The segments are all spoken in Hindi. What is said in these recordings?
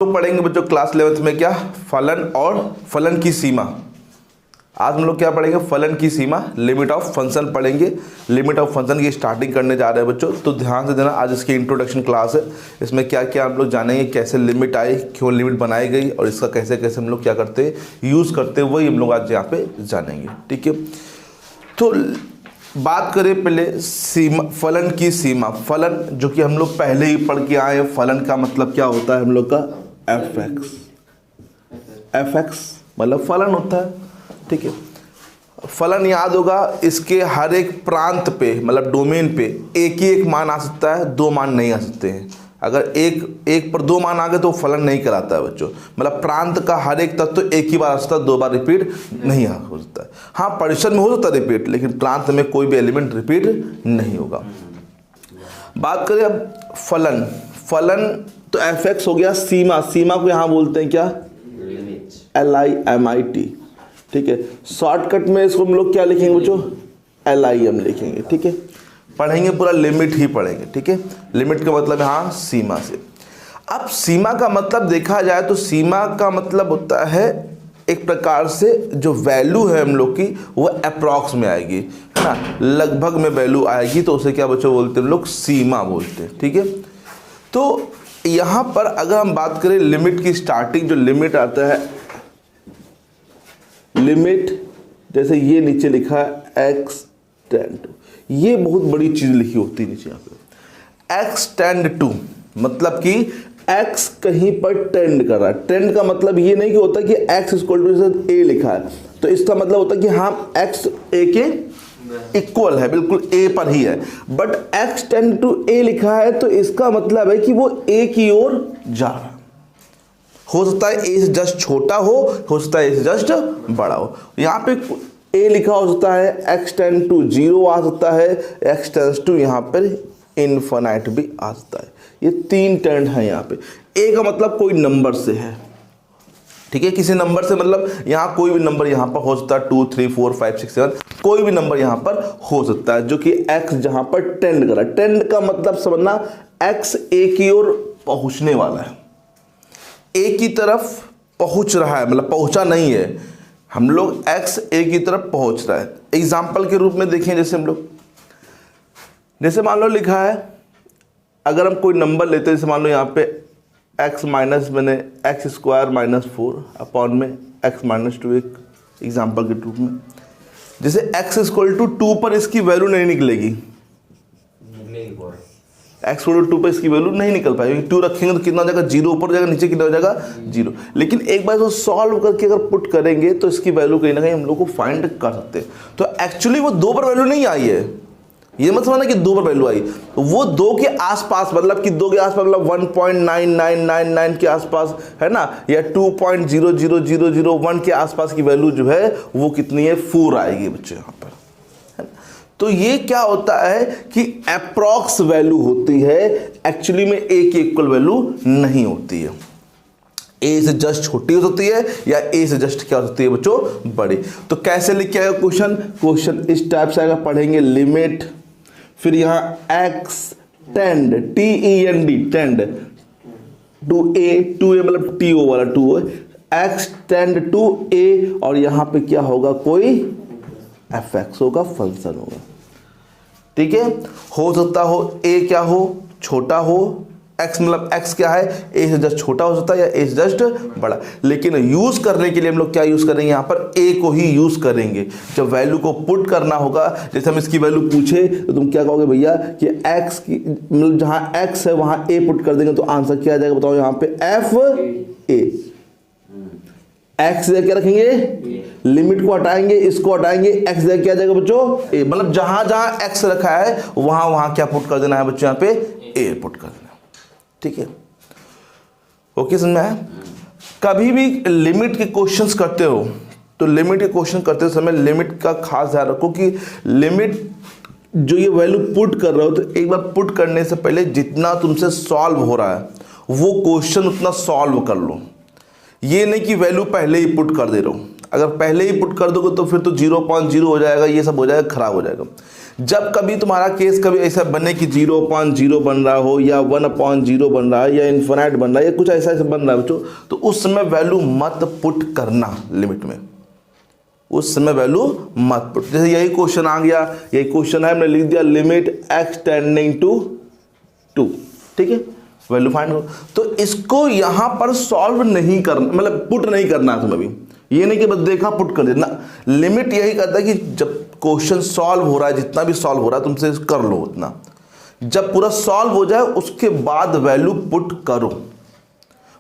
तो पढ़ेंगे बच्चों क्लास 11th में क्या, फलन और फलन की सीमा। आज हम लोग क्या पढ़ेंगे, फलन की सीमा, लिमिट ऑफ फंक्शन पढ़ेंगे। लिमिट ऑफ फंक्शन की स्टार्टिंग करने जा रहे हैं बच्चों, तो ध्यान से देना। आज इसकी इंट्रोडक्शन क्लास है, इसमें क्या क्या हम लोग जानेंगे, कैसे लिमिट आई, क्यों लिमिट बनाई गई और इसका कैसे कैसे हम लोग क्या करते हैं, यूज़ करते हैं, वही हम लोग आज यहाँ पे जानेंगे। ठीक है, तो बात करें पहले सीमा, फलन की सीमा। फलन जो कि हम लोग पहले ही पढ़ के आए हैं, फलन का मतलब क्या होता है हम लोग का, एफ एक्स मतलब फलन होता है। ठीक है, फलन याद होगा, इसके हर एक प्रांत पे मतलब डोमेन पे एक ही एक मान आ सकता है, दो मान नहीं आ सकते हैं। अगर एक पर दो मान आ गए तो फलन नहीं कराता है बच्चों। मतलब प्रांत का हर एक तत्व तो एक ही बार आ सकता है, दो बार रिपीट नहीं हो सकता है। हाँ, परिसर में हो सकता है रिपीट, लेकिन प्रांत में कोई भी एलिमेंट रिपीट नहीं होगा। बात करें अब फलन। फलन तो एफ एक्स हो गया। सीमा, सीमा को यहाँ बोलते हैं क्या, LIMIT। ठीक है, शॉर्टकट में इसको हम लोग क्या लिखेंगे बच्चों, LIM लिखेंगे। ठीक है, पढ़ेंगे पूरा लिमिट ही पढ़ेंगे। ठीक है, लिमिट का मतलब यहाँ सीमा से। अब सीमा का मतलब देखा जाए तो सीमा का मतलब होता है एक प्रकार से जो वैल्यू है हम लोग की वो अप्रॉक्स में आएगी, है ना, लगभग में वैल्यू आएगी, तो उसे क्या बच्चों बोलते हैं हम लोग, सीमा बोलते हैं। ठीक है, तो यहाँ पर अगर हम बात करें लिमिट की स्टार्टिंग, जो लिमिट आता है, लिमिट जैसे ये नीचे लिखा है x टेंड टू, ये बहुत बड़ी चीज लिखी होती है नीचे यहाँ पे, x टेंड टू मतलब कि x कहीं पर टेंड कर रहा है। टेंड का मतलब ये नहीं कि होता कि x इक्वल टू a लिखा है तो इसका मतलब होता है कि हाँ x a के इक्वल है, बिल्कुल a पर ही है। But x tend to a लिखा है तो इसका मतलब है कि वो a की ओर जा रहा है। हो सकता है a से जस्ट छोटा हो सकता है a से जस्ट बड़ा हो। यहाँ पे a लिखा हो सकता है, x टेंड टू 0 आ सकता है, x टेंड्स टू यहाँ पर इनफाइनाइट भी आ सकता है। ये तीन टेंड है यहाँ पे। a का मतलब कोई नंबर से है। ठीक है, किसी नंबर से मतलब यहाँ कोई भी नंबर यहाँ पर हो सकता है, 2 3 4 5 6 7 कोई भी नंबर यहाँ पर हो सकता है, जो कि x जहाँ पर टेंड कर रहा है। टेंड का मतलब समझना, x a की ओर पहुँचने वाला है, a की तरफ पहुँच रहा है, मतलब पहुँचा नहीं है। हम लोग x a की तरफ पहुँच रहा है। एग्जाम्पल के रूप में देखें, जैसे हम लोग, जैसे मान लो लिखा है, अगर हम कोई नंबर लेते हैं, जैसे मान लो यहाँ पे x माइनस मैंने एक्स स्क्वायर माइनस 4 अपॉन में x माइनस 2, एक एग्जाम्पल के रूप में। जैसे x इक्वल टू 2 पर इसकी वैल्यू नहीं निकलेगी, x इक्वल टू 2 पर इसकी वैल्यू नहीं निकल पाएगी। 2 रखेंगे तो कितना हो जाएगा, 0 ऊपर जाएगा, नीचे कितना हो जाएगा, 0। लेकिन एक बार इसको सॉल्व करके अगर पुट करेंगे तो इसकी वैल्यू कहीं ना कहीं हम लोग को फाइंड कर सकते हैं। तो एक्चुअली वो 2 पर वैल्यू नहीं आई है, ये मत समझना कि 2 पर वैल्यू आई, वो 2 के आसपास, मतलब कि 2 के आसपास मतलब 1.9999 के आसपास है ना, या 2.00001 के आसपास की वैल्यू जो है वो कितनी है, 4 आएगी बच्चे यहाँ पर, है ना। तो ये क्या होता है कि अप्रॉक्स वैल्यू होती है, एक्चुअली में a की इक्वल वैल्यू नहीं होती है। a से जस्ट छोटी हो सकती है या a से जस्ट क्या हो सकती है बच्चों, बड़ी। तो कैसे लिख के आएगा क्वेश्चन इस टाइप से आएगा, पढ़ेंगे लिमिट, फिर यहाँ x tend TEND tend to a मतलब TO वाला 2 है, x टेंड टू a, और यहाँ पे क्या होगा, कोई fx होगा, फंक्शन होगा। ठीक है, हो सकता हो a क्या हो, छोटा हो, x मतलब x क्या है, a से जस्ट छोटा हो सकता है या a से जस्ट बड़ा। लेकिन यूज करने के लिए हम लोग क्या यूज करेंगे, यहाँ पर a को ही यूज करेंगे। जब वैल्यू को पुट करना होगा, जैसे हम इसकी वैल्यू पूछे तो तुम क्या कहोगे भैया कि x की मतलब जहाँ x है वहाँ a पुट कर देंगे तो आंसर क्या आ जाएगा, बताओ। यहाँ पे FA, x जगह क्या रखेंगे, लिमिट को हटाएंगे, इसको हटाएंगे, x जगह क्या आ जाएगा बच्चों, a। मतलब जहां जहां x रखा है वहां वहां क्या पुट कर देना है बच्चों, यहाँ पे a पुट कर देना। ठीक है, ओके, समझ में आया। कभी भी लिमिट के क्वेश्चंस करते हो तो लिमिट के क्वेश्चन करते समय लिमिट का खास ध्यान रखो कि लिमिट जो ये वैल्यू पुट कर रहे हो, तो एक बार पुट करने से पहले जितना तुमसे सॉल्व हो रहा है वो क्वेश्चन उतना सॉल्व कर लो। ये नहीं कि वैल्यू पहले ही पुट कर दे रहा हूँ, अगर पहले ही पुट कर दोगे तो फिर तो 0.0 हो जाएगा, ये सब हो जाएगा, खराब हो जाएगा। जब कभी तुम्हारा केस कभी ऐसा बने कि 0.0 बन रहा हो या 1/0 बन रहा है या इन्फिनाइट बन रहा है या कुछ ऐसा ऐसा बन रहा है बच्चों, तो उस समय वैल्यू मत पुट करना लिमिट में, उस समय वैल्यू मत पुट। जैसे यही क्वेश्चन आ गया, यही क्वेश्चन है, हमने लिख दिया लिमिट x टेंडिंग टू 2, ठीक है, वैल्यू फाइंड करो। तो इसको यहां पर सॉल्व नहीं करना, मतलब पुट नहीं करना है तुम्हें भी, ये नहीं कि बस देखा पुट कर देना। लिमिट यही कहता है कि जब क्वेश्चन सॉल्व हो रहा है, जितना भी सॉल्व हो रहा है तुमसे कर लो उतना, जब पूरा सॉल्व हो जाए उसके बाद वैल्यू पुट करो।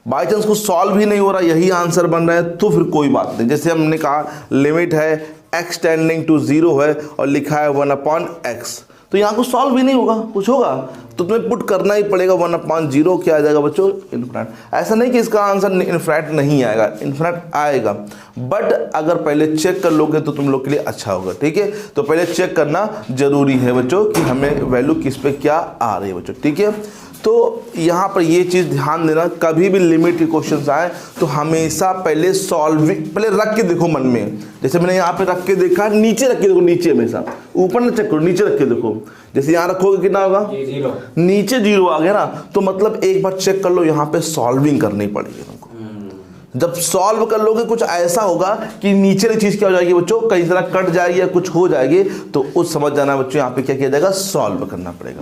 बाई चांस को सॉल्व ही नहीं हो रहा, यही आंसर बन रहा है, तो फिर कोई बात नहीं। जैसे हमने कहा लिमिट है x टेंडिंग टू 0 है और लिखा है 1/x, तो यहाँ को सॉल्व भी नहीं होगा, कुछ होगा तो तुम्हें पुट करना ही पड़ेगा 1/0, क्या आ जाएगा बच्चों, इन्फिनाइट। ऐसा नहीं कि इसका आंसर इन्फिनाइट नहीं आएगा, इन्फिनाइट आएगा, बट अगर पहले चेक कर लोगे तो तुम लोग के लिए अच्छा होगा, ठीक है। तो पहले चेक करना जरूरी है बच्चों कि हमें वैल्यू किस पे क्या आ रही है बच्चों, ठीक है। तो यहाँ पर ये चीज़ ध्यान देना, कभी भी लिमिट के क्वेश्चन आए तो हमेशा पहले सॉल्विंग पहले रख के देखो मन में। जैसे मैंने यहाँ पे रख के देखा, नीचे रख के देखो, नीचे हमेशा ऊपर ना चेक करो, नीचे रख के देखो। जैसे यहाँ रखोगे कितना होगा, 0, नीचे 0 आ गया ना, तो मतलब एक बार चेक कर लो, यहाँ पे सॉल्विंग करनी पड़ेगी तुमको। जब सॉल्व कर लोगे कुछ ऐसा होगा कि नीचे वाली चीज़ क्या हो जाएगी बच्चों, कई तरह कट जाएगी या कुछ हो जाएगी, तो उस समझ जाना बच्चों यहाँ पे क्या किया जाएगा, सॉल्व करना पड़ेगा।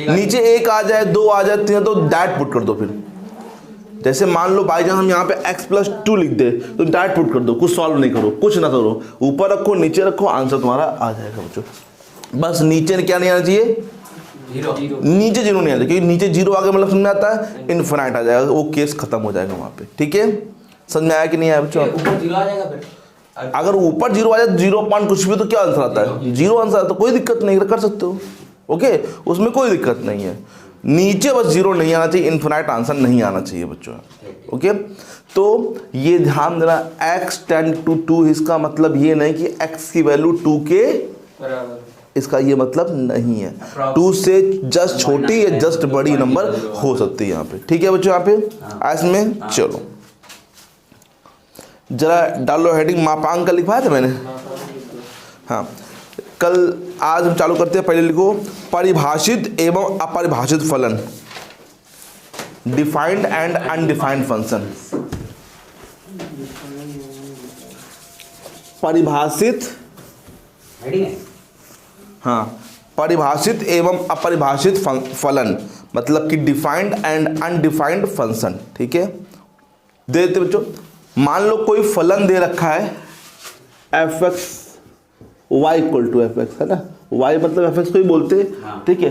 नीचे 1 आ जाए, 2 आ जाए, 3, तो डायरेक्ट पुट कर दो। फिर जैसे मान लो बाई चांस हम यहाँ पे x+2 लिख दे, तो डायरेक्ट पुट कर दो, कुछ सॉल्व नहीं करो, कुछ ना करो, ऊपर रखो नीचे रखो, आंसर तुम्हारा आ जाएगा बच्चों। बस नीचे क्या नहीं आना चाहिए, 0, नीचे 0 नहीं आता, क्योंकि नीचे 0 आगे मतलब समझ में आता है इन्फिनाइट आ जाएगा, वो केस खत्म हो जाएगा वहाँ पे, ठीक है। समझ में आया कि नहीं आया बच्चों, ऊपर 0 आ जाएगा फिर। अगर ऊपर 0 आ जाए 0 कुछ भी, तो क्या आंसर आता है, 0 आंसर आता है, कोई दिक्कत नहीं, कर सकते हो, ओके, उसमें कोई दिक्कत नहीं है। नीचे बस 0 नहीं आना चाहिए, इन्फिनाइट आंसर नहीं आना चाहिए बच्चों, ओके। तो ये ध्यान देना, x टेंड टू 2, इसका मतलब ये नहीं कि x की वैल्यू 2 के बराबर, इसका ये मतलब नहीं है। 2 से जस्ट छोटी या जस्ट बड़ी नंबर हो सकती है यहाँ पे, ठीक है बच्चों। यहाँ पे आज में चलो जरा डालो हेडिंग, मापांक का लिखवाया था मैंने, हाँ। कल आज हम चालू करते हैं, पहले लिखो परिभाषित एवं अपरिभाषित फलन, डिफाइंड एंड अनडिफाइंड फंक्शन। परिभाषित, हाँ, परिभाषित एवं अपरिभाषित फलन मतलब कि डिफाइंड एंड अनडिफाइंड फंक्शन, ठीक है। दे देते बच्चों, मान लो कोई फलन दे रखा है f(x) y = f(x) है ना, y मतलब f(x) को ही बोलते हैं, ठीक है।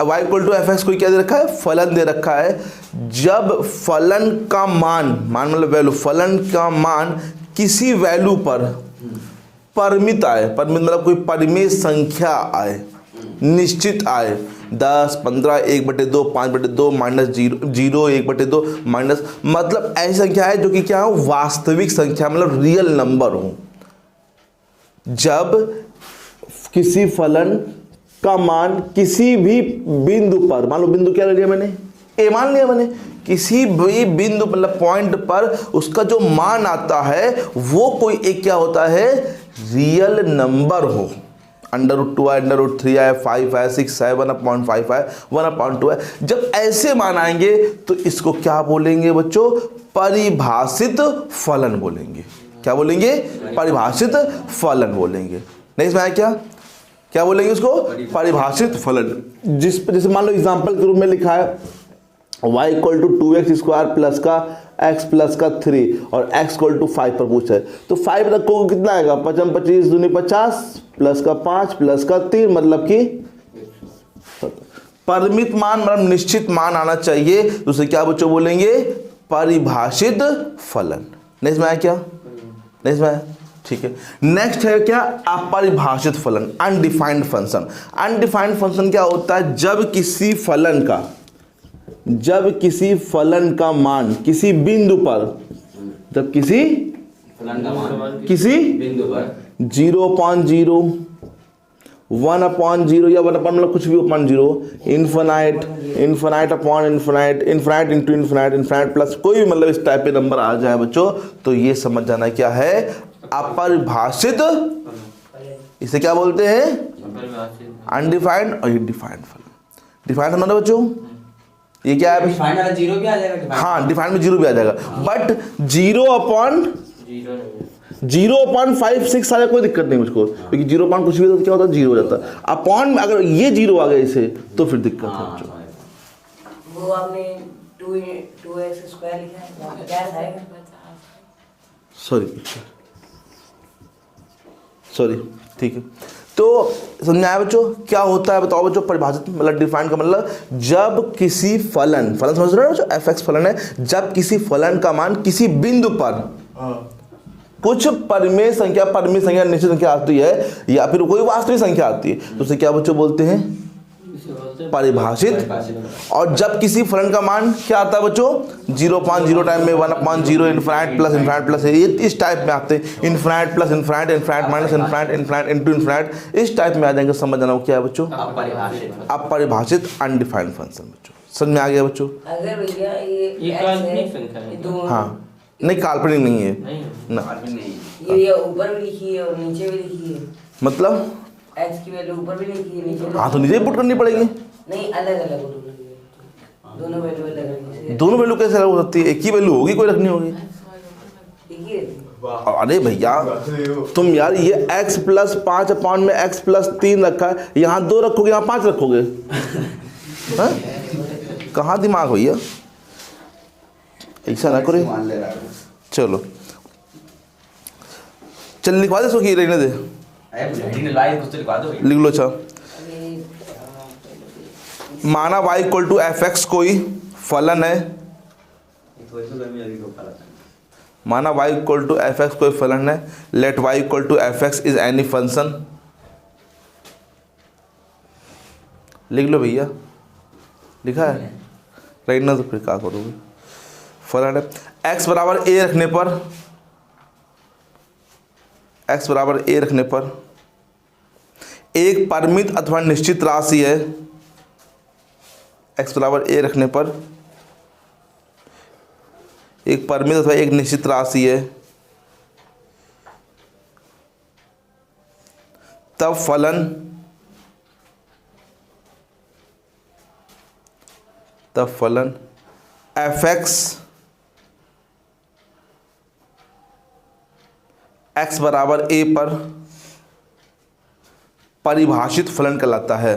y = f(x) कोई क्या दे रखा है, फलन दे रखा है। जब फलन का मान मतलब वैल्यू, फलन का मान किसी वैल्यू पर परिमित आए, परिमित मतलब कोई परिमेय संख्या आए, निश्चित आए, 10, 15, 1/2, 5/2, -0, 1/2, माइनस, मतलब ऐसी संख्या है जो कि क्या हो, वास्तविक संख्या, मतलब रियल नंबर हो। जब किसी फलन का मान किसी भी बिंदु पर, मान लो बिंदु क्या ले लिया मैंने, ए मान लिया मैंने, किसी भी बिंदु मतलब पॉइंट पर उसका जो मान आता है वो कोई एक क्या होता है, रियल नंबर हो। √2 है, √3 है, 5 है, 6 है, 1/5 है, 1/2 है। जब ऐसे मान आएंगे तो इसको क्या बोलेंगे बच्चों, परिभाषित फलन बोलेंगे। क्या बोलेंगे, परिभाषित फलन बोलेंगे। नहीं इसमें क्या क्या बोलेंगे उसको, परिभाषित फलन। जैसे मान लो एग्जांपल के रूप में लिखा है y = 2x² प्लस का x प्लस का 3 और x = 5 पर पूछा है, तो 5 रखोगे कितना आएगा, 5 25 दूनी 50 प्लस का 5 प्लस का 3 मतलब कि परिमित मान मतलब निश्चित मान आना चाहिए, तो उसे क्या बच्चों बोलेंगे, परिभाषित फलन। नहीं इसमें आया क्या, नहीं इसमें आया, ठीक है। नेक्स्ट है क्या, अपरिभाषित फलन, अनडिफाइंड फंक्शन। अनडिफाइंड फंक्शन क्या होता है, जब किसी फलन का मान किसी बिंदु पर, जब किसी फलन का मान किसी बिंदु पर 0.0, 1/0 या 1 मतलब कुछ भी /0, infinite, infinite upon infinite, infinite into infinite, infinite plus कोई भी मतलब इस टाइप के नंबर आ जाए बच्चों, तो ये समझ जाना क्या है, अपरिभाषित इसे क्या बोलते हैं? अपरिभाषित। अनडिफाइंड। और ये डिफाइंड फलन। डिफाइंड है ना बच्चों? ये क्या है? डिफाइंड वाला जीरो भी आ जाएगा डिफाइंड। हाँ, डिफाइंड में जीरो भी आ जाएगा, बट 0/5-6 आ जाए कोई दिक्कत नहीं मुझको, क्योंकि 0 कुछ भी तो क्या होता है, जीरो हो जाता है। अपॉन में अगर ये जीरो आ गया इसे तो फिर दिक्कत है बच्चों। वो आपने 2x स्क्वायर लिखा है, वहाँ पे क्या आएगा? सॉरी, ठीक है। तो समझ आया बच्चों क्या होता है? बताओ बच्चों, परिभाषित मतलब डिफाइन का मतलब जब किसी फलन समझ रहे हो बच्चों, fx फलन है, जब किसी फलन का मान किसी बिंदु पर कुछ परिमेय संख्या निश्चित संख्या आती है या फिर कोई वास्तविक संख्या आती है तो उसे क्या बच्चों बोलते हैं? परिभाषित। और जब किसी फलन का मान क्या आता है बच्चों? 0.0 टाइम में 1/0 इनफाइनाइट प्लस ये इस टाइप में आते हैं, infinite plus infinite, infinite minus infinite, infinite into infinite, इस टाइप में आ जाएंगे। समझ जाना वो क्या है बच्चों? अपरिभाषित अनडिफाइंड फंक्शन बच्चों। समझ में आ गया बच्चों? अगर भैया ये x काल्पनिक है, संख्या है। ये दो- हाँ, नहीं काल्पनिक नहीं है नहीं ना, ये ऊपर भी लिखी है और नीचे भी लिखी है। मतलब x की वैल्यू ऊपर भी लिखी है, नीचे भी हाँ तो लिखी है। नीचे पुट करनी पड़ेगी। नहीं, अलग अलग दोनों वैल्यू अलग अलग। दोनों वैल्यू कैसे अलग हो सकती है? एक ही वैल्यू होगी, कोई रखनी होगी। ठीक है, अरे भैया तुम यार, ये x + 5 में x + 3 रखा है, यहाँ 2 रखोगे, यहाँ 5 रखोगे? हाँ? कहाँ दिमाग भैया, ऐसा ना करो। मान ले रहा है। चलो चल लिखवा दे, सो कि रहने दे, अरे बुढ़ाड़ी ने लाए कुछ तो लिखवा दो। लिख लो। अच्छा, माना y = fx कोई फलन है, तो ऐसे गर्मी लगी को फला। माना y = fx कोई फलन है, let y = fx is any function. लिख लो भैया, लिखा है? रहना तो फिर क्या करोगे? फलन है, x बराबर a रखने पर, x बराबर a रखने पर एक परिमित अथवा निश्चित राशि है, x बराबर a रखने पर एक परिमित अथवा एक निश्चित राशि है, तब फलन fx x बराबर a पर परिभाषित फलन कहलाता है।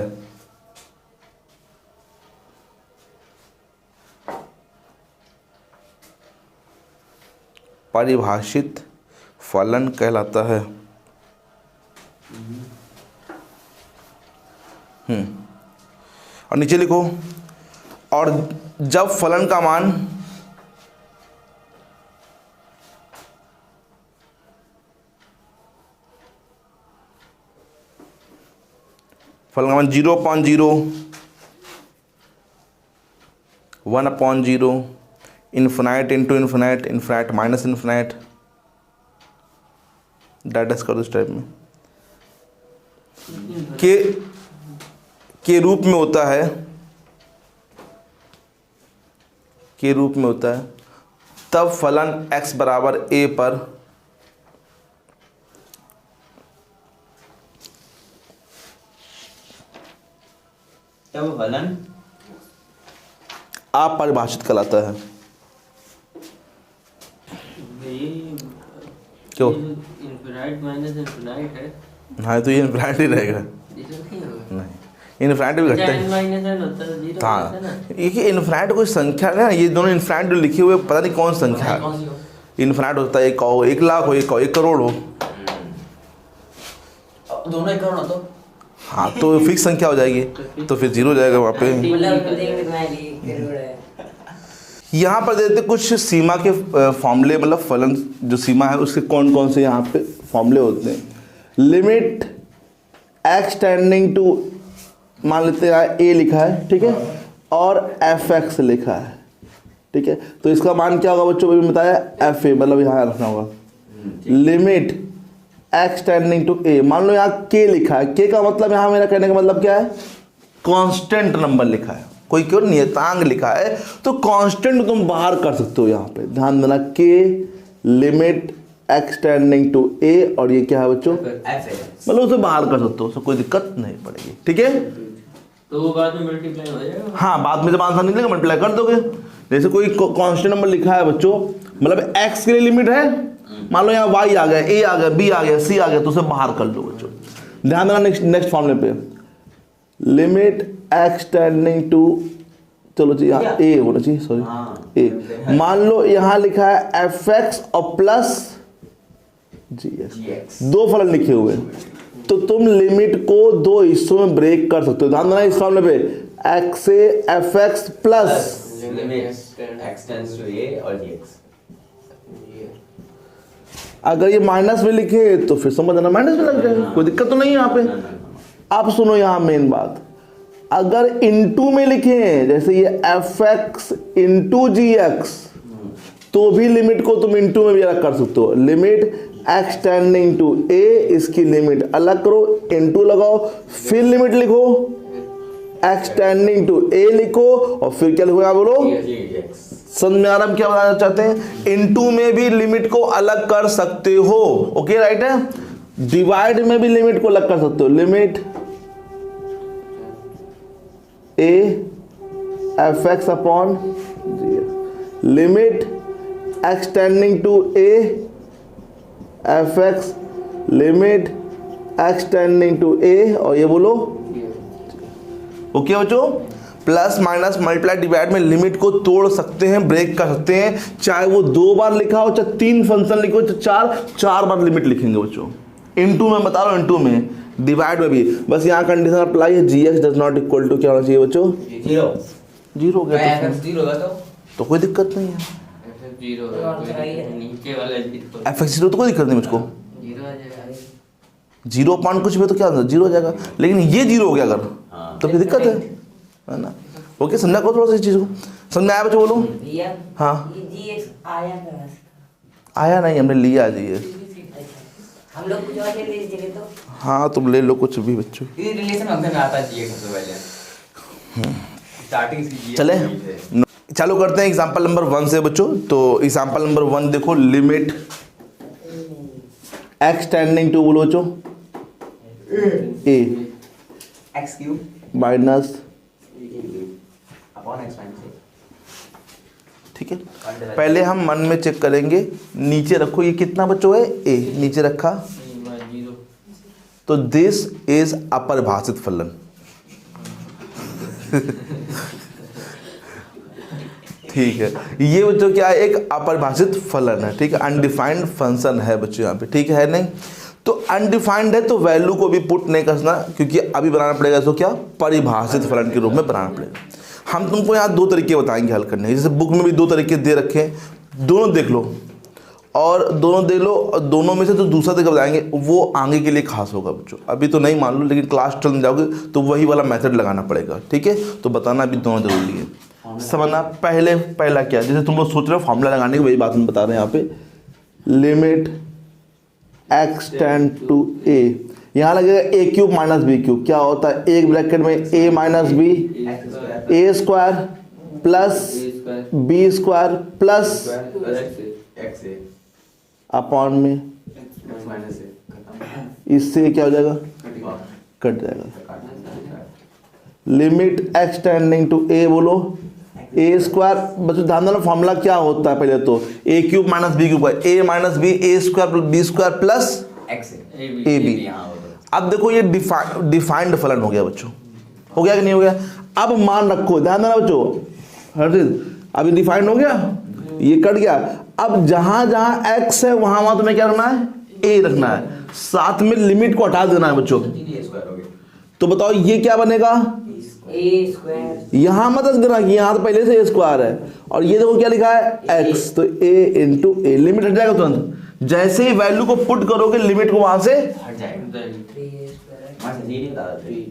परिभाषित फलन कहलाता है। और नीचे लिखो, और जब फलन का मान फलन का मान 0.0, 1/0, infinite into infinite, infinite minus infinite, data कर दो इस टाइप में के रूप में होता है, के रूप में होता है, तब फलन x बराबर a पर तब फलन अपरिभाषित कहलाता है। क्यों? इनफिनाइट माइनस इनफिनाइट है, हाँ तो ये इन्फिनाइट ही रहेगा। जीरो नहीं होगा। नहीं, इन्फिनाइट भी घटता है। माइनस एन होता है, जीरो होता है ना। हाँ, ये इन्फिनाइट कोई संख्या ना, ये दोनों इन्फिनाइट जो लिखे हुए पता नहीं कौन संख्या है। कौन सी हो? इन्फिनाइट होता है 1 लाख हो, 1 करोड़ हो। दोनों एक करोड़ तो हाँ तो फिक्स संख्या हो जाएगी, तो फिर जीरो हो जाएगा वहाँ पे। मतलब देख कितना है, ये करोड़ है। यहाँ पर देते कुछ सीमा के फॉर्मूले, मतलब फलन जो सीमा है उसके कौन कौन से यहाँ पे फॉर्मूले होते हैं। लिमिट x टेंडिंग टू, मान लेते हैं a लिखा है, ठीक है, और fx लिखा है, ठीक है, तो इसका मान क्या होगा बच्चों? अभी बताया fa, मतलब यहाँ रखना होगा। Limit x tending to a, मान लो यहाँ k लिखा है, k का मतलब यहाँ मेरा कहने का मतलब क्या है? कांस्टेंट नंबर लिखा है, कोई क्यों नियतांक लिखा है, तो कांस्टेंट तुम बाहर कर सकते हो। यहाँ पे ध्यान देना, k limit x tending to a, और ये क्या है बच्चों, एफ है। मतलब उसे बाहर कर सकते हो, उससे कोई दिक्कत नहीं पड़ेगी। ठीक है, तो वो बाद में मल्टीप्लाई हो जाएगा। हाँ बाद में जब आंसर निकलेगा मल्टीप्लाई कर दोगे। जैसे कोई कांस्टेंट नंबर लिखा है बच्चों, मतलब x के लिए लिमिट है, मान लो यहाँ y आ गया, a आ गया, b आ गया, c आ गया, तो उसे बाहर कर लो बच्चों। ध्यान देना नेक्स्ट फॉर्मूले पे, लिमिट x टेंडिंग टू, चलो जी यहाँ a होना चाहिए, सॉरी a। मान लो यहाँ लिखा है fx और प्लस gx, दो फलन लिखे हुए हैं, तो तुम लिमिट को दो हिस्सों में ब्रेक कर सकते हो। ध्यान देना इस फॉर्मूले पे, x से fx plus x tends to a और gx। अगर ये माइनस में लिखे तो फिर समझ आना माइनस में लग जाएगा, कोई दिक्कत तो नहीं है यहाँ पे। अब सुनो यहाँ मेन बात, अगर इनटू में लिखे हैं जैसे ये fx इंटू gx, तो भी लिमिट को तुम इनटू में भी अलग कर सकते हो। Limit x tending to a, इसकी लिमिट अलग करो, इनटू लगाओ, फिर लिमिट लिखो, x टेंडिंग टू a लिखो, और फिर क्या लिखोगे बोलो, समझ में आ रहा हम क्या बताना चाहते हैं। इनटू में भी लिमिट को अलग कर सकते हो, ओके राइट है। डिवाइड में भी लिमिट को अलग कर सकते हो, limit a fx upon limit x tending to a fx limit x tending to a, और ये बोलो ओके बच्चों। प्लस माइनस मल्टीप्लाई डिवाइड में लिमिट को तोड़ सकते हैं, ब्रेक कर सकते हैं, चाहे वो दो बार लिखा हो, चाहे तीन फंक्शन लिखो, चाहे चार बार लिमिट लिखेंगे बच्चों। इनटू में बता रहा हूं, इनटू में, डिवाइड में भी। बस यहाँ कंडीशन अप्लाई है, gx does not equal to क्या होना चाहिए बच्चों, जीरो हो गया तो कोई दिक्कत नहीं है। जीरो नीचे वाला जीरो, fx जीरो तो कोई दिक्कत नहीं मुझको, जीरो आ जाएगा। जीरो पॉइंट कुछ भी तो क्या जीरो हो जाएगा, लेकिन ये जीरो हो गया अगर तो फिर दिक्कत है ना। ओके समझा करो थोड़ा सा इस चीज को, समझ में आया बच्चों बोलो। भैया हाँ ये gx आया कहाँ से? आया नहीं, हमने लिया जी ये। अच्छा, हम लोग कुछ और ले लीजिए तो। हाँ तुम ले लो कुछ भी बच्चों। ये रिलेशन फंक्शन में आता है gx सबसे पहले, स्टार्टिंग इसकी gx चले है। चालू करते हैं एग्जांपल नंबर 1 से बच्चों। तो एग्जांपल नंबर 1 देखो, लिमिट x टेंडिंग टू बोलो बच्चों a x cube minus, upon x minus. ठीक है। पहले हम मन में चेक करेंगे, नीचे रखो, ये कितना बच्चों है a, नीचे रखा, जीरो, तो दिस इज अपरिभाषित फलन। ठीक है, ये बच्चों क्या है, एक अपरिभाषित फलन है, ठीक है, अनडिफाइंड फंक्शन है बच्चों यहाँ पे, ठीक है नहीं। तो अनडिफाइंड है तो वैल्यू को भी पुट नहीं करना, क्योंकि अभी बनाना पड़ेगा इसको क्या, परिभाषित फलन के रूप में बनाना पड़ेगा। हम तुमको यहाँ दो तरीके बताएंगे हल करने के, जैसे बुक में भी दो तरीके दे रखे हैं, दोनों देख लो, और दोनों देख लो, और दोनों में से जो दूसरा तरीका बताएंगे वो आगे के लिए खास होगा बच्चों। अभी तो नहीं मान लो, लेकिन क्लास चल जाओगे तो वही वाला मेथड लगाना पड़ेगा, ठीक है। तो बताना भी दोनों जरूरी है, समझना। पहला क्या, जैसे तुम लोग सोच रहे हो फॉर्मूला लगाने की, वही बात हम बता रहे हैं यहाँ पे। Limit x tend to a, यहाँ लगेगा a cube minus B cube, क्या होता है, एक ब्रैकेट में a minus B, a square plus b square plus x है अपॉन में, x माइनस है, इससे क्या हो जाएगा, कट जाएगा। Limit x tending to a बोलो, a स्क्वायर, बच्चों ध्यान देना फॉर्मूला क्या होता है पहले तो, a cube minus B cube, a minus B, a square B square plus x है ए बी। अब देखो ये डिफाइंड फलन हो गया बच्चों, हो गया कि नहीं हो गया। अब मान रखो, ध्यान देना बच्चों, हर चीज अभी डिफाइंड हो गया, ये कट गया। अब जहां जहां x है वहां वहां तुम्हें क्या रखना है, a रखना है, साथ में लिमिट को हटा देना है बच्चों। तो बताओ ये क्या बनेगा, a स्क्वायर, यहां मत रख देना कि यहां तो पहले से a स्क्वायर है, और ये देखो क्या लिखा है x, तो a इंटू ए, लिमिट हट जाएगा तुरंत। जैसे ही वैल्यू को पुट करोगे लिमिट को वहां से हट जाएगा,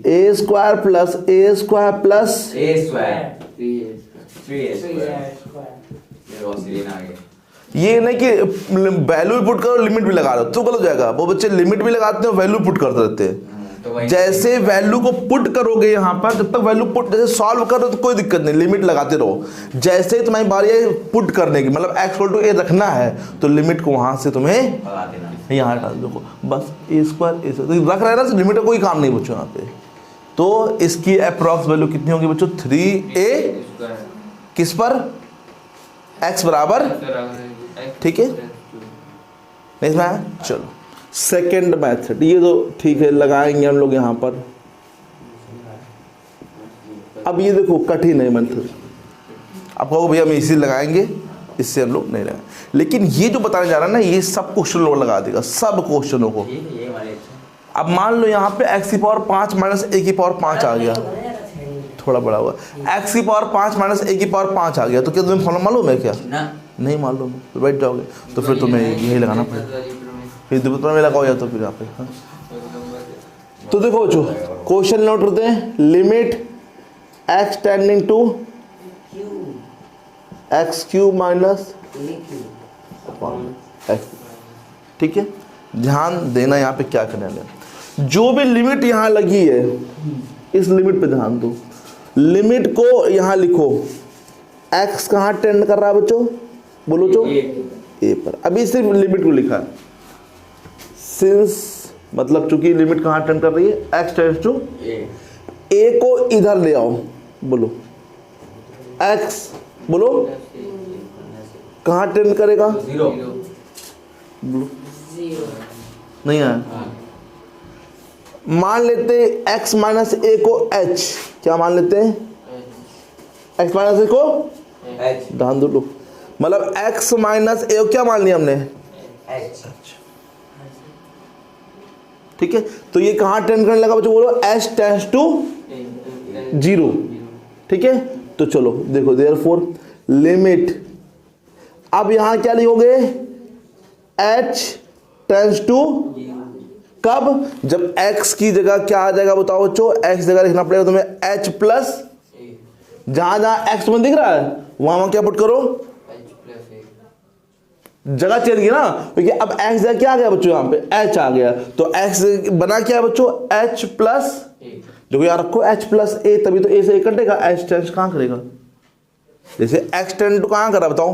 a square plus a square plus a square 3a square. ये ऑस्ट्रेलियन आ गया। ये नहीं कि वैल्यू पुट करो लिमिट भी लगा रहे हो तो गलत हो जाएगा। वो बच्चे लिमिट भी लगाते हैं वैल्यू पुट करते रहते हैं, तो वही जैसे वैल्यू को पुट करोगे यहाँ पर, जब तक वैल्यू पुट जैसे सॉल्व करो तो कोई दिक्कत नहीं, लिमिट लगाते रहो। जैसे ही तुम्हारी बारी है पुट करने की, मतलब x = a रखना है, तो लिमिट को वहां से तुम्हें भगा देना। यहाँ डाल दो बस, a² a तो रख रहा है ना, तो लिमिट का कोई काम नहीं बच्चों यहाँ पे। तो इसकी अप्रॉक्स वैल्यू कितनी होगी बच्चों? 3a किस पर? x बराबर, ठीक है नहीं इसमें आया? चलो सेकेंड मैथड, ये तो ठीक है लगाएंगे हम लोग यहाँ पर। अब ये देखो कठिन है मेथड, आप कहो भैया हम इसी लगाएंगे, इससे हम लोग नहीं लगाएंगे, लेकिन ये जो बताने जा रहा है ना, ये सब क्वेश्चन लोग लगा देगा, सब क्वेश्चनों को। ये वाले अब मान लो यहाँ पे x⁵ माइनस a⁵ आ गया, थोड़ा बड़ा हुआ, x⁵ माइनस a⁵ आ गया, तो क्या तुम्हें फॉर्मूला मालूम है क्या? ना नहीं मालूम, तो बैठ जाओगे, तो फिर तुम्हें यही लगाना पड़ेगा, फिर दोपहर में लगाओ या तो फिर यहाँ पे। हाँ। तो देखो बच्चों क्वेश्चन नोट करते हैं, limit x tending to x³ minus x, ठीक है। ध्यान देना यहाँ पे क्या करने वाले, जो भी लिमिट यहाँ लगी है इस लिमिट पे ध्यान दो। लिमिट को यहाँ लिखो, x कहाँ टेंड कर रहा है बच्चों? बोलो जो a पर, अभी सिर्फ लिमिट को लिखा है, सिंस मतलब चूंकि लिमिट कहाँ टेंड कर रही है, x टेंड्स टू a को इधर ले आओ, बोलो x, बोलो कहाँ टेंड करेगा? 0 बोलो नहीं आया। मान लेते हैं x माइनस a को h, क्या मान लेते हैं? x माइनस a को h ध्यान दो, मतलब x माइनस a को क्या मान लिया हमने? h ठीक है, तो ये कहाँ टेंड करने लगा बच्चों? बोलो h टेंड्स टू 0, ठीक है। तो चलो देखो, देयरफॉर लिमिट, अब यहाँ क्या लिखोगे? h टेंड्स टू, कब? जब x की जगह क्या आ जाएगा बताओ बच्चों? x जगह लिखना पड़ेगा तुम्हें h प्लस, जहां जहां x तुम्हें दिख रहा है वहां वहां क्या पुट करो? जगह चेंज की ना, क्योंकि अब x जगह क्या आ गया बच्चों? यहाँ पे h आ गया, तो x बना क्या बच्चों? h प्लस, देखो यार रखो h प्लस a, तभी तो a से a कटेगा, h टेंड कहाँ करेगा? जैसे x टेंड टू कहाँ करा बताओ?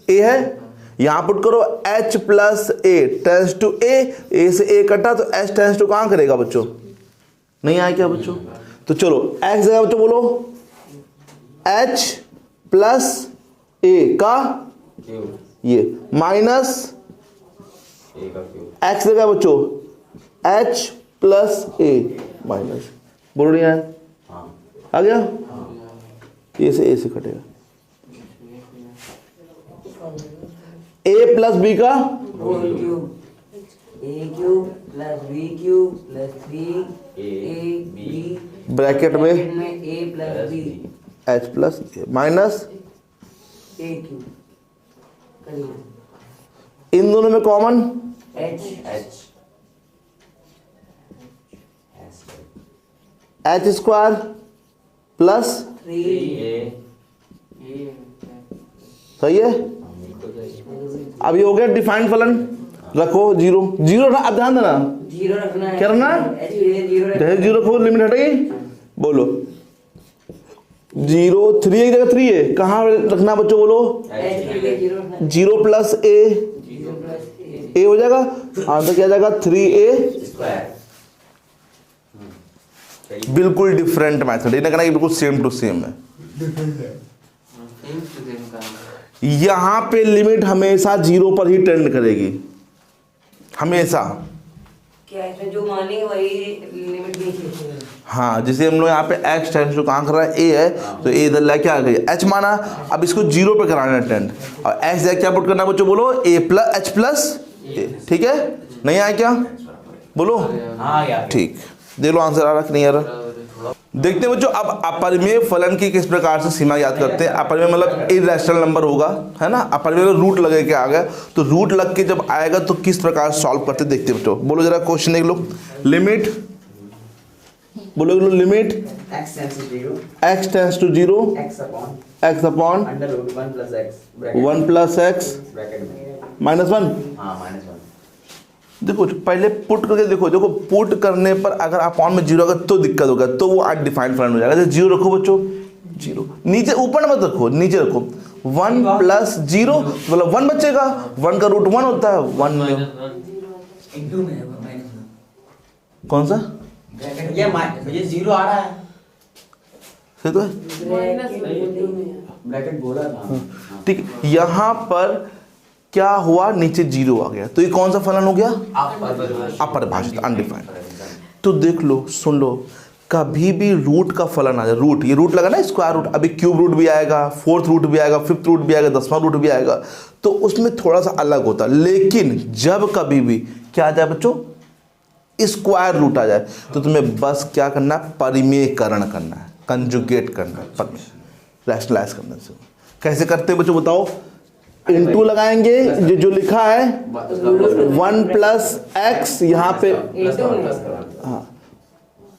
a है, यहाँ पुट करो h plus a tends to a से a कटा, तो h टेंस टू कहाँ करेगा बच्चों? नहीं आया क्या बच्चों? तो चलो x जगह बच्चों बोलो h प्लस a का ये माइनस x जगह बच्चों h प्लस a माइनस, बोलो नहीं आया? आ गया, a से कटेगा, a प्लस b का a³ plus b³ plus 3ab bracket में a plus b h plus minus, a³ इन दोनों में कॉमन h h² प्लस, 3 सही है। अब ये हो गया डिफाइंड फलन, रखो 0 ना, अब ध्यान देना 0 रखना है, क्या रखना है? जैसे 0 रखो लिमिट हटेगी, बोलो 0 3 एक जगह 3 है, कहाँ रखना बच्चों? बोलो 0 प्लस a हो जाएगा, आंसर क्या जाएगा? 3a²। बिल्कुल डिफरेंट मेथड, ये ना कहना कि बिल्कुल सेम टू सेम है। यहाँ पे लिमिट हमेशा 0 पर ही टेंड करेगी, हमेशा। क्या इसमें जो मानेंगे वही लिमिट भी खींचेंगे? हाँ, जैसे हम लोग यहाँ पे x टेंड्स टू कहाँ कर रहा है? a है, तो a इधर ला क्या आ गई? h माना, अब इसको 0 पे कराना है टेंड, और x जगह क्या पुट करना है बच्चों? बोलो a plus h plus a, ठीक है। नहीं आया क्या? बोलो ठीक, देख लो आंसर आ रहा कि नहीं आ रहा। देखते हैं बच्चों, अब अपरिमेय फलन की किस प्रकार से सीमा याद करते हैं। अपरिमेय मतलब इरैशनल नंबर होगा, है ना। अपरिमेय रूट लगे के आ गया, तो रूट लग के जब आएगा तो किस प्रकार सॉल्व करते हैं देखते हैं बच्चों। बोलो जरा क्वेश्चन देख लो, लिमिट, बोलो limit x tends to 0 x upon 1 plus x minus 1, देखो पहले पुट करके देखो, देखो पुट करने पर अगर अपॉन में जीरो अगर तो दिक्कत होगा, तो वो अनडिफाइंड फलन हो जाएगा। जैसे जीरो रखो बच्चों, जीरो नीचे, ऊपर मत रखो, नीचे रखो। 1 प्लस जीरो मतलब 1 बचेगा, 1 का रूट 1 होता है, 1 में इंटू में है माइनस में। कौन सा ब्रैकेट ये जीरो आ रहा है, सही तो है, ब्रैकेट बोला था। ठीक। यहाँ पर क्या हुआ, नीचे जीरो आ गया, तो ये कौन सा फलन हो गया, अपरिभाषित, अनडिफाइंड। तो देख लो, सुन लो, कभी भी रूट का फलन आ जाए, रूट, ये रूट लगा ना, स्क्वायर रूट, अभी क्यूब रूट भी आएगा, फोर्थ रूट भी आएगा, फिफ्थ रूट भी आएगा, 10वां रूट भी आएगा, तो उसमें थोड़ा सा अलग होता है। लेकिन जब कभी भी क्या आ जाए बच्चों, स्क्वायर रूट आ जाए, तो तुम्हें बस क्या करना है, परिमेयकरण करना है, कंजुगेट करना है, रैशनलाइज करने से। कैसे करते हैं बच्चों बताओ, इनटू लगाएंगे, जो लिखा है 1 प्लस एक्स, यहाँ पे हाँ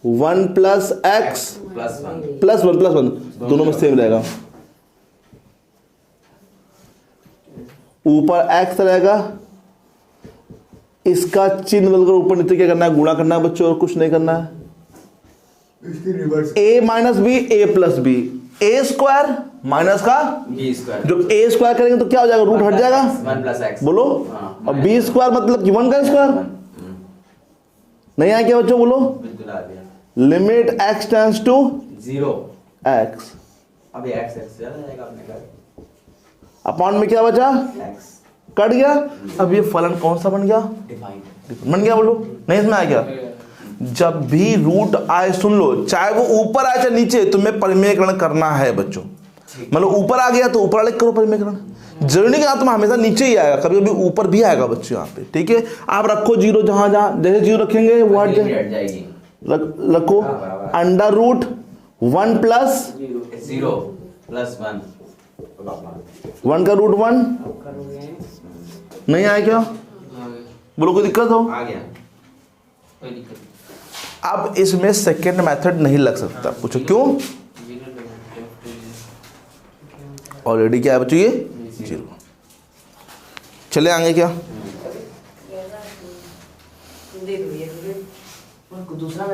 1 प्लस एक्स प्लस वन दोनों में सेम रहेगा, ऊपर एक्स रहेगा, इसका चिन्ह बदलकर ऊपर नीचे क्या करना है, गुणा करना है बच्चों, और कुछ नहीं करना है। a minus B, A plus B, A square minus का बी स्क्वायर, जो ए स्क्वायर करेंगे तो क्या हो जाएगा, रूट हट जाएगा, 1 प्लस एक्स बोलो, और बी स्क्वायर मतलब कि 1 का स्क्वायर नहीं आया क्या बच्चों, बोलो, बिल्कुल आ गया। Limit x tends to 0 x, अभी एक्स चला जाएगा अपने घर, अपॉन में क्या बचा, एक्स कट गया। अब ये फलन कौन सा बन गया, डिफाइंड बन गया, बोलो, नहीं इसमें आ गया। जब भी रूट आए, सुन लो, चाहे वो ऊपर आए चाहे नीचे, तुम्हें परिमेयकरण करना है बच्चों। मतलब ऊपर आ गया तो ऊपर वाले करो परिमेयकरण, जरूरी नहीं कि तुम हमेशा नीचे ही आएगा, कभी कभी ऊपर भी आएगा बच्चों यहाँ पे, ठीक है। आप रखो जीरो, जहां जहां जैसे जीरो रखेंगे वो हट जाएगी, रखो, अंडर रूट 1 प्लस 0 प्लस 1 1 का रूट 1 नहीं आया क्या, बोलो कोई दिक्कत हो, आ गया। कोई दिक्कत नहीं। अब इसमें सेकेंड मेथड नहीं लग सकता, पूछो क्यों, ऑलरेडी क्या है बच्चों, ये जीरो। चले आगे क्या, दूसरा